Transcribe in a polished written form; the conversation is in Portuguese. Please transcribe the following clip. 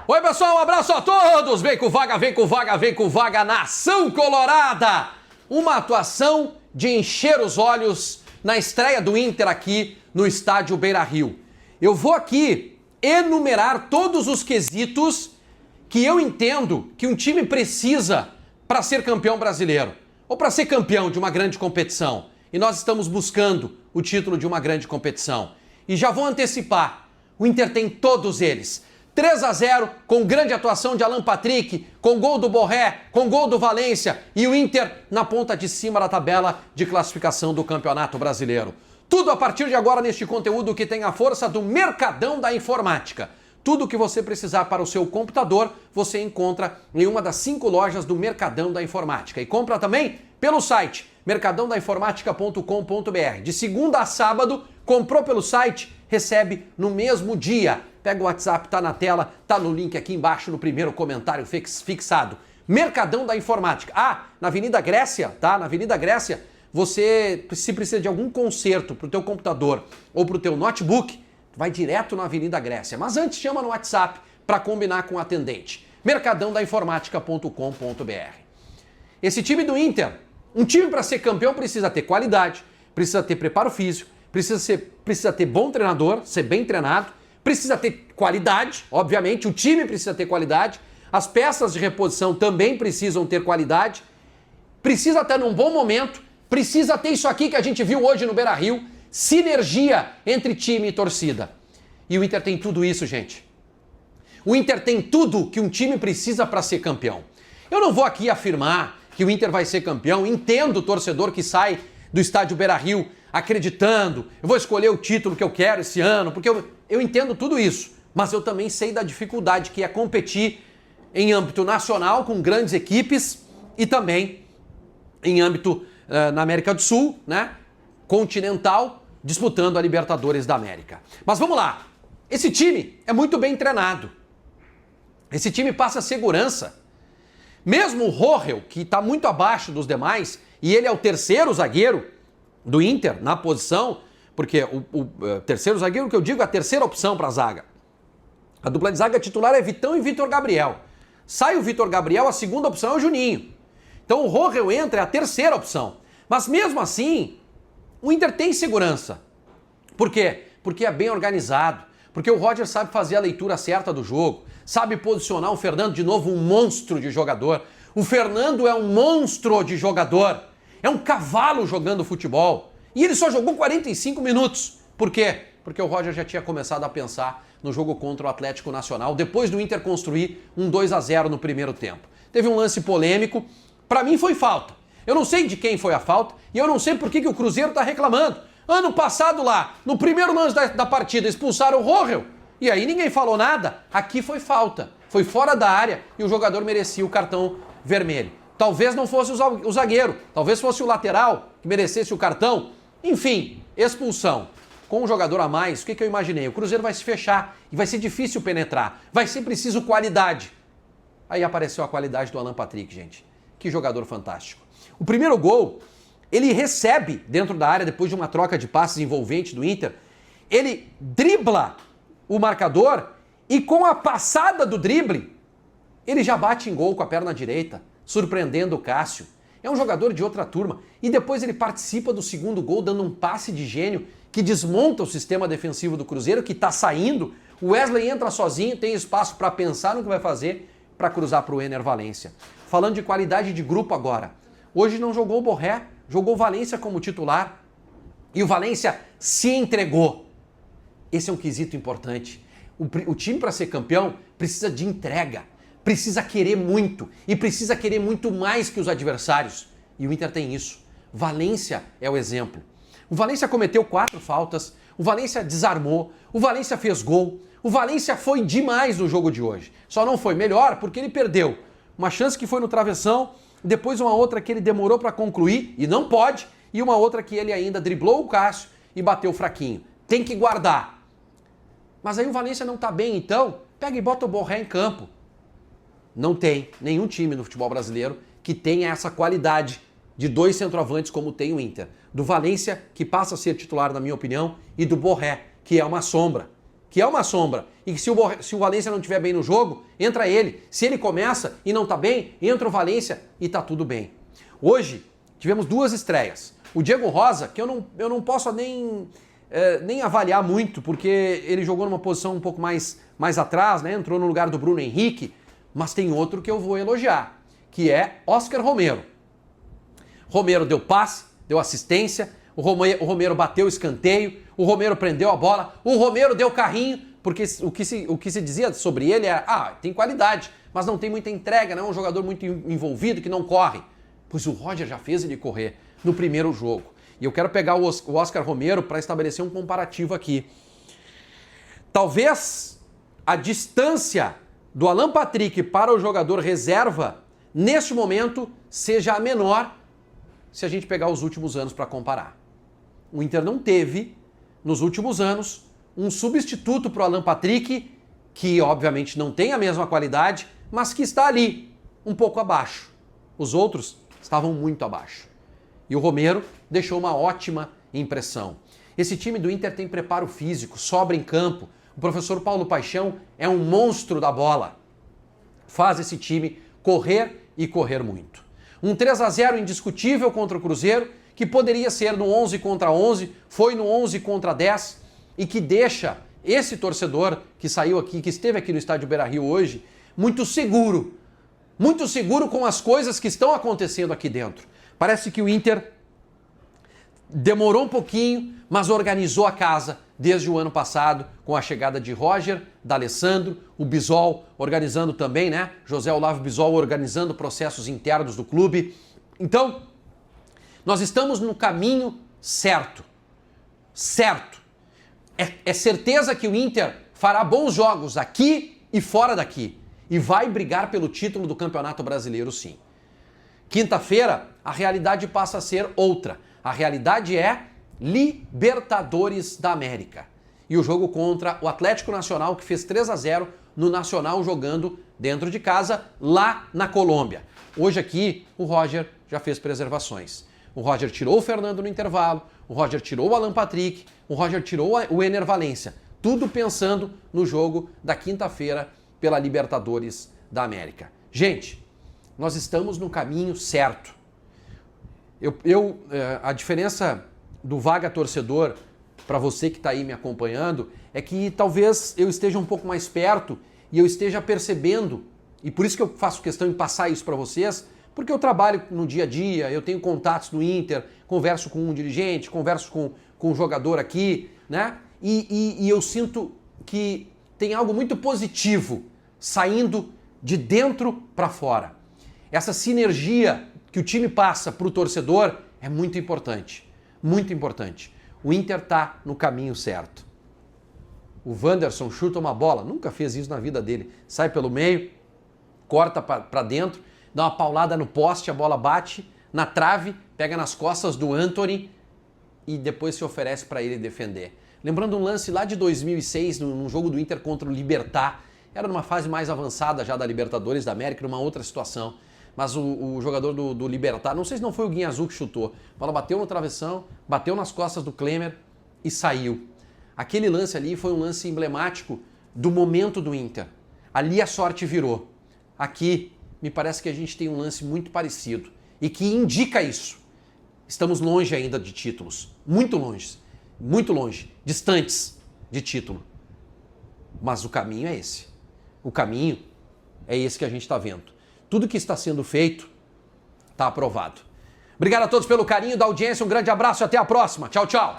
Oi, pessoal, um abraço a todos! Vem com vaga, vem com vaga, vem com vaga, Nação Colorada! Uma atuação de encher os olhos na estreia do Inter aqui no estádio Beira-Rio. Eu vou aqui enumerar todos os quesitos que eu entendo que um time precisa para ser campeão brasileiro ou para ser campeão de uma grande competição. E nós estamos buscando o título de uma grande competição. E já vou antecipar, o Inter tem todos eles. 3-0 com grande atuação de Alan Patrick, com gol do Borré, com gol do Valência e o Inter na ponta de cima da tabela de classificação do Campeonato Brasileiro. Tudo a partir de agora neste conteúdo que tem a força do Mercadão da Informática. Tudo o que você precisar para o seu computador, você encontra em uma das 5 lojas do Mercadão da Informática. E compra também pelo site mercadãodainformatica.com.br. De segunda a sábado, comprou pelo site, recebe no mesmo dia. Pega o WhatsApp, tá na tela, tá no link aqui embaixo no primeiro comentário fixado. Mercadão da Informática. Ah, na Avenida Grécia, tá? Na Avenida Grécia, você, se precisa de algum conserto pro teu computador ou pro teu notebook, vai direto na Avenida Grécia. Mas antes, chama no WhatsApp para combinar com o atendente. mercadãodainformatica.com.br. Esse time do Inter, um time para ser campeão precisa ter qualidade, precisa ter preparo físico, precisa ter bom treinador, ser bem treinado, precisa ter qualidade, obviamente, o time precisa ter qualidade, as peças de reposição também precisam ter qualidade, precisa estar num bom momento, precisa ter isso aqui que a gente viu hoje no Beira-Rio, sinergia entre time e torcida. E o Inter tem tudo isso, gente. O Inter tem tudo que um time precisa para ser campeão. Eu não vou aqui afirmar que o Inter vai ser campeão, entendo o torcedor que sai do estádio Beira-Rio acreditando, eu vou escolher o título que eu quero esse ano, porque eu entendo tudo isso, mas eu também sei da dificuldade que é competir em âmbito nacional com grandes equipes e também em âmbito na América do Sul, né, continental, disputando a Libertadores da América. Mas vamos lá, esse time é muito bem treinado, esse time passa segurança. Mesmo o Rohel, que está muito abaixo dos demais, e ele é o terceiro zagueiro do Inter na posição, porque o terceiro zagueiro que eu digo é a terceira opção para a zaga. A dupla de zaga titular é Vitão e Vitor Gabriel. Sai o Vitor Gabriel, a segunda opção é o Juninho. Então o Rohel entra, é a terceira opção. Mas mesmo assim, o Inter tem segurança. Por quê? Porque é bem organizado. Porque o Roger sabe fazer a leitura certa do jogo. Sabe posicionar o Fernando de novo, um monstro de jogador. O Fernando é um monstro de jogador. É um cavalo jogando futebol. E ele só jogou 45 minutos. Por quê? Porque o Roger já tinha começado a pensar no jogo contra o Atlético Nacional, depois do Inter construir um 2-0 no primeiro tempo. Teve um lance polêmico. Para mim foi falta. Eu não sei de quem foi a falta e eu não sei por que o Cruzeiro está reclamando. Ano passado lá, no primeiro lance da partida, expulsaram o Rohel. E aí ninguém falou nada. Aqui foi falta. Foi fora da área e o jogador merecia o cartão vermelho. Talvez não fosse o zagueiro, talvez fosse o lateral que merecesse o cartão. Enfim, expulsão. Com um jogador a mais, o que eu imaginei? O Cruzeiro vai se fechar e vai ser difícil penetrar. Vai ser preciso qualidade. Aí apareceu a qualidade do Alan Patrick, gente. Que jogador fantástico. O primeiro gol, ele recebe dentro da área, depois de uma troca de passes envolvente do Inter. Ele dribla o marcador e com a passada do drible, ele já bate em gol com a perna direita, surpreendendo o Cássio. É um jogador de outra turma. E depois ele participa do segundo gol, dando um passe de gênio que desmonta o sistema defensivo do Cruzeiro, que está saindo. O Wesley entra sozinho, tem espaço para pensar no que vai fazer para cruzar para o Ener Valencia. Falando de qualidade de grupo agora. Hoje não jogou o Borré, jogou o Valência como titular. E o Valência se entregou. Esse é um quesito importante. O time, para ser campeão, precisa de entrega. Precisa querer muito. E precisa querer muito mais que os adversários. E o Inter tem isso. Valência é o exemplo. O Valência cometeu 4 faltas. O Valência desarmou. O Valência fez gol. O Valência foi demais no jogo de hoje. Só não foi melhor porque ele perdeu. Uma chance que foi no travessão, depois uma outra que ele demorou para concluir, e não pode, e uma outra que ele ainda driblou o Cássio e bateu fraquinho. Tem que guardar. Mas aí o Valência não tá bem, então pega e bota o Borré em campo. Não tem nenhum time no futebol brasileiro que tenha essa qualidade de 2 centroavantes como tem o Inter. Do Valência, que passa a ser titular, na minha opinião, e do Borré, que é uma sombra. que é uma sombra, e que se o Valência não estiver bem no jogo, entra ele. Se ele começa e não está bem, entra o Valência e está tudo bem. Hoje, tivemos 2 estreias. O Diego Rosa, que eu não posso nem avaliar muito, porque ele jogou numa posição um pouco mais atrás, né? Entrou no lugar do Bruno Henrique, mas tem outro que eu vou elogiar, que é Oscar Romero. Romero deu passe, deu assistência, o Romero bateu o escanteio, o Romero prendeu a bola, o Romero deu carrinho, porque o que se dizia sobre ele é, tem qualidade, mas não tem muita entrega, não é um jogador muito envolvido, que não corre. Pois o Roger já fez ele correr no primeiro jogo. E eu quero pegar o Oscar Romero para estabelecer um comparativo aqui. Talvez a distância do Alan Patrick para o jogador reserva, neste momento, seja a menor se a gente pegar os últimos anos para comparar. O Inter não teve, nos últimos anos, um substituto para o Alan Patrick, que obviamente não tem a mesma qualidade, mas que está ali, um pouco abaixo. Os outros estavam muito abaixo. E o Romero deixou uma ótima impressão. Esse time do Inter tem preparo físico, sobra em campo. O professor Paulo Paixão é um monstro da bola. Faz esse time correr e correr muito. Um 3-0 indiscutível contra o Cruzeiro, que poderia ser no 11 contra 11, foi no 11 contra 10, e que deixa esse torcedor que saiu aqui, que esteve aqui no estádio Beira-Rio hoje, muito seguro com as coisas que estão acontecendo aqui dentro. Parece que o Inter demorou um pouquinho, mas organizou a casa desde o ano passado, com a chegada de Roger, D'Alessandro, o Bisol organizando também, né? José Olavo Bisol organizando processos internos do clube. Então, nós estamos no caminho certo. Certo. É certeza que o Inter fará bons jogos aqui e fora daqui. E vai brigar pelo título do Campeonato Brasileiro, sim. Quinta-feira, a realidade passa a ser outra. A realidade é Libertadores da América. E o jogo contra o Atlético Nacional, que fez 3-0 no Nacional, jogando dentro de casa, lá na Colômbia. Hoje aqui, o Roger já fez preservações. O Roger tirou o Fernando no intervalo, o Roger tirou o Alan Patrick, o Roger tirou o Ener Valencia. Tudo pensando no jogo da quinta-feira pela Libertadores da América. Gente, nós estamos no caminho certo. A diferença do Vaga Torcedor para você que está aí me acompanhando é que talvez eu esteja um pouco mais perto e eu esteja percebendo, e por isso que eu faço questão de passar isso para vocês, porque eu trabalho no dia a dia, eu tenho contatos no Inter, converso com um dirigente, converso com um jogador aqui, né? E eu sinto que tem algo muito positivo saindo de dentro para fora. Essa sinergia que o time passa para o torcedor é muito importante. Muito importante. O Inter está no caminho certo. O Wanderson chuta uma bola, nunca fez isso na vida dele. Sai pelo meio, corta para dentro, dá uma paulada no poste, a bola bate na trave, pega nas costas do Antony e depois se oferece para ele defender. Lembrando um lance lá de 2006, num jogo do Inter contra o Libertad. Era numa fase mais avançada já da Libertadores da América, numa outra situação. Mas o jogador do Libertad, não sei se não foi o Guinha Azul que chutou, a bola bateu no travessão, bateu nas costas do Klemer e saiu. Aquele lance ali foi um lance emblemático do momento do Inter. Ali a sorte virou. Aqui, me parece que a gente tem um lance muito parecido e que indica isso. Estamos longe ainda de títulos, muito longe, distantes de título. Mas o caminho é esse. O caminho é esse que a gente está vendo. Tudo que está sendo feito está aprovado. Obrigado a todos pelo carinho da audiência, um grande abraço e até a próxima. Tchau, tchau.